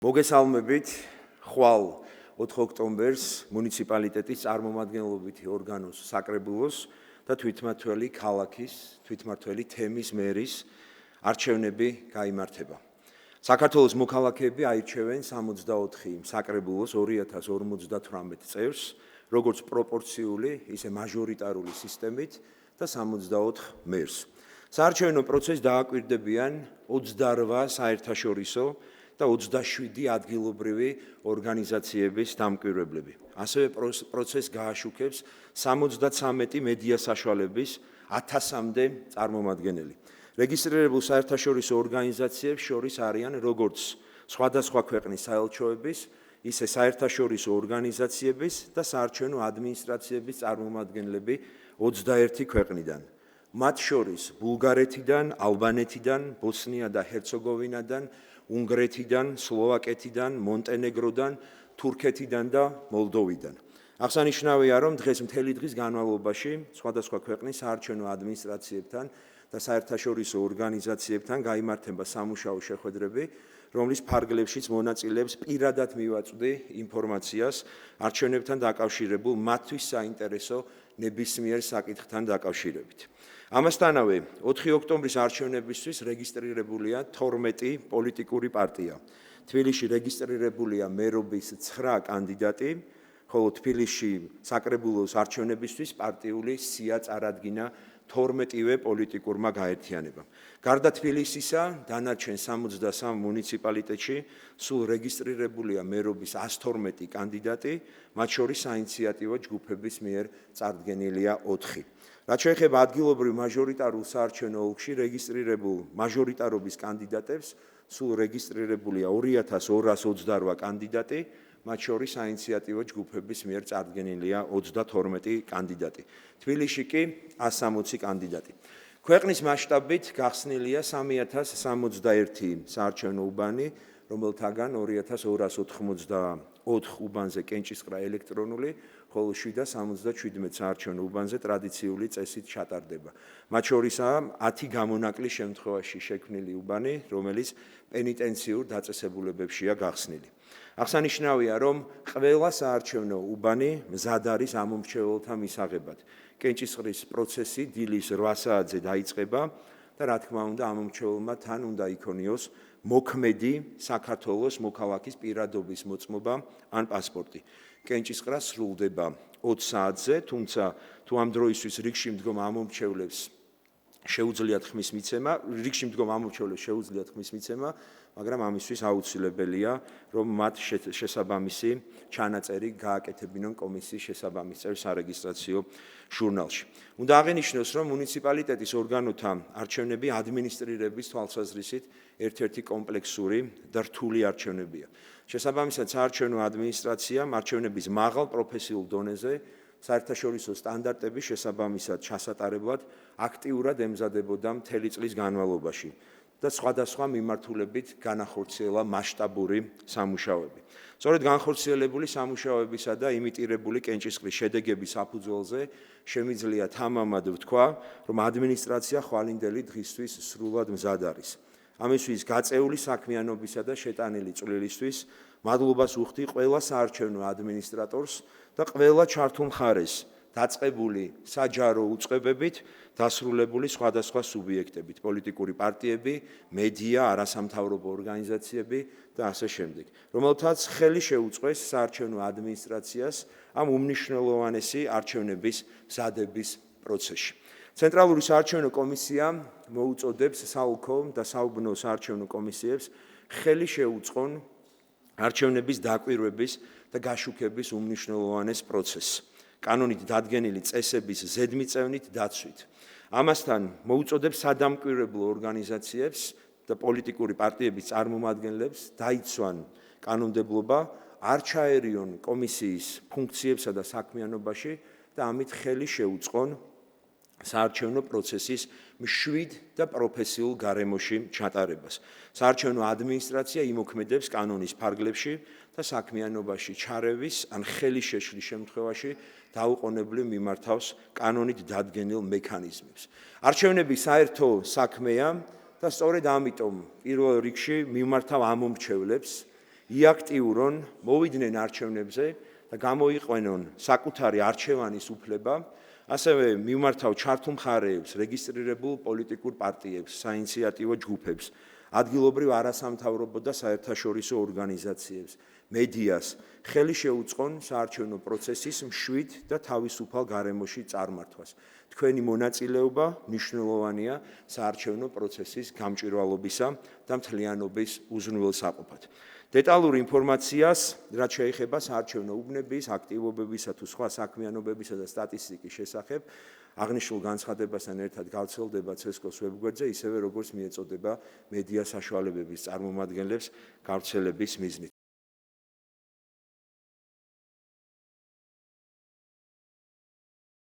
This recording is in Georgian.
მოგესალმებით, ხვალ 4 ოქტომბერს მუნიციპალიტეტის წარმომადგენლობითი ორგანოს საკრებულოს და თვითმმართველი ქალაქის, თვითმმართველი თემის მერის არჩევნები გაიმართება. საქართველოს მოქალაქეები აირჩევენ 64 საკრებულოს 2058 წევრს, როგორც პროპორციული, ისე მაჟორიტარული სისტემით და 64 მერს. საარჩევნო პროცესს დააკვირდებიან 28 საერთაშორისო და 27 ადგილობრივი ორგანიზაციების დამკვირვებლები. ასევე პროცესს გააშუქებს 73 მედია საშუალების 1000-მდე წარმომადგენელი. რეგისტრირებულ საერთაშორისო ორგანიზაციებს შორის არიან როგორც სხვადასხვა ქვეყნის საელჩოების, ისე საერთაშორისო ორგანიზაციების და საარჩევნო ადმინისტრაციების წარმომადგენლები 21 ქვეყნიდან. მათ შორის ბულგარეთიდან, ალბანეთიდან, ბოსნია და ჰერცეგოვინიდან, უნგრეთიდან, სლოვაკეთიდან, მონტენეგროდან, თურქეთიდან და მოლდოვიდან. აღსანიშნავია, რომ დღეს მთელი დღის განმავლობაში სხვადასხვა ქვეყნის საარჩევნო ადმინისტრაციებთან და საერთაშორისო ორგანიზაციებთან გაიმართება სამუშაო შეხვედრები, რომლის ფარგლებშიც მონაწილეებს პირადად მივაწვდი ინფორმაციას არჩევნებთან დაკავშირებულ მათთვის საინტერესო ნებისმიერ საკითხთან დაკავშირებით. ამასთანავე 4 ოქტომბრის არჩევნებისთვის რეგისტრირებულია 12 პოლიტიკური პარტია. თბილისში რეგისტრირებულია მერობის 9 კანდიდატი, ხოლო თბილისში საკრებულოს არჩევნებისთვის პარტიული სია წარადგინა 12-ვე პოლიტიკურმა გაერთიანებამ. გარდა თბილისისა, დანარჩენ 63 მუნიციპალიტეტში სულ რეგისტრირებულია მერობის 112 კანდიდატი, მათ შორის საინიციატივო ჯგუფების მიერ წარდგენილია 4. რაც შეეხება ადგილობრივ მაჟორიტარულ საარჩევნო ოლქში რეგისტრირებულ მაჟორიტარობის კანდიდატებს, სულ რეგისტრირებულია 2228 კანდიდატი, მათ შორის საინიციატივო ჯგუფების მიერ წარდგენილია 32 კანდიდატი. თბილისში კი 160 კანდიდატი. ქვეყნის მასშტაბით გახსნილია 3061 საარჩევნო უბანი, რომელთაგან 2284 უბანზე კენჭისყრა ელექტრონული, ხოლო 777 საარჩევნო უბანზე ტრადიციული წესით ჩატარდება. მათ შორისაა 10 გამონაკლის შემთხვევაში შექმნილი უბანი, რომელიც პენიტენციურ დაწესებულებებშია გახსნილი. აღსანიშნავია, რომ ყველა საარჩევნო უბანი მზად არის ამომრჩეველთა მისაღებად. კენჭისყრის პროცესი დილის 8 საათზე დაიწყება და რა თქმა უნდა ამომრჩეველმა თან უნდა იქონიოს მოქმედი საქართველოს მოქალაქის პირადობის მოწმობა ან პასპორტი. კენჭისყრა სრულდება 20 საათზე, თუმცა თუ ამ დროისთვის რიგში მდგომ ამომრჩევლებს შეუძლიათ ხმის მიცემა, მაგრამ ამისთვის აუცილებელია, რომ მათ შესაბამისი ჩანაწერი გააკეთებინონ კომისიის შესაბამის წევრ სარეგისტრაციო ჟურნალში. უნდა აღინიშნოს, რომ მუნიციპალიტეტის ორგანოთა არჩევნები ადმინისტრირების თვალსაზრისით ერთ-ერთი კომპლექსური და რთული არჩევნებია. შესაბამისად, საარჩევნო ადმინისტრაციამ არჩევნების მაღალ პროფესიულ დონეზე საერთაშორისო სტანდარტების შესაბამისად ჩასატარებლად აქტიურად ემზადებოდა მთელი წლის განმავლობაში და სხვადასხვა მიმართულებით განახორციელა მასშტაბური სამუშაოები. სწორედ განხორციელებული სამუშაოებისა და იმიტირებული კენჭისყრის შედეგების საფუძველზე შემიძლია თამამად ვთქვა, რომ ადმინისტრაცია ხვალინდელი დღისთვის სრულად მზად არის. ამისთვის გაწეული საქმიანობისა და შეტანილი წვლილისთვის მადლობას ვუხდი ყველა საარჩევნო ადმინისტრატორს და ყველა ჩართულ მხარეს დაწყებული საჯარო უწყებებით დასრულებული სხვადასხვა სუბიექტებით, პოლიტიკური პარტიები, მედია, არასამთავრობო ორგანიზაციები და ასე შემდეგ, რომელთაც ხელი შეუწყეს საარჩევნო ადმინისტრაციას ამ უმნიშვნელოვანესი არჩევნების მზადების პროცესში. ცენტრალური საარჩევნო კომისია მოუწოდებს საოლქო და საუბნო საარჩევნო კომისიებს ხელი შეუწყონ არჩევნების დაკვირვების და გაშუქების უმნიშვნელოვანეს პროცესს, კანონით დადგენილი წესების ზედმიწევნით დაცვით. ამასთან მოუწოდებს სადამკვირვებლო ორგანიზაციებს და პოლიტიკური პარტიების წარმომადგენლებს დაიცვან კანონმდებლობა, არ ჩაერიონ კომისიის ფუნქციებსა და საქმიანობაში და ამით ხელი შეუწყონ საარჩევნო პროცესის მშვიდ და პროფესიულ გარემოში ჩატარებას. საარჩევნო ადმინისტრაცია იმოქმედებს კანონის ფარგლებში და საქმიანობაში ჩარევის ან ხელის შეშლის შემთხვევაში დაუყოვნებლივ მიმართავს კანონით დადგენილ მექანიზმებს. არჩევნები საერთო საქმეა და სწორედ ამიტომ პირველ რიგში მიმართავ ამომრჩევლებს იაქტიურონ, მოვიდნენ არჩევნებზე და გამოიყვენონ საკუთარი არჩევანის უფლება, ასევე მიმართავ ჩართულ მხარეებს, რეგისტრირებულ პოლიტიკურ პარტიებს, საინიციატივო ჯგუფებს, ადგილობრივ არასამთავრობო და საერთაშორისო ორგანიზაციებს, მედიას, ხელი შეუწყონ საარჩევნო პროცესის მშვიდ და თავისუფალ გარემოში წარმართვას. თქვენი მონაწილეობა მნიშვნელოვანია საარჩევნო პროცესის გამჭვირვალობისა და მთლიანობის უზრუნველსაყოფად. დეტალურ ინფორმაციას, რაც შეეხება საარჩევნო უბნების, აქტივობებისა თუ სხვა საქმიანობებისა და სტატისტიკის შესახებ, აღნიშნულ განცხადებასთან ერთად გავრცელდება CSKOS ვებგვერდზე, ისევე როგორც მიეწოდება მედია საშუალებების წარმომადგენლებს გავრცელების მიზნით.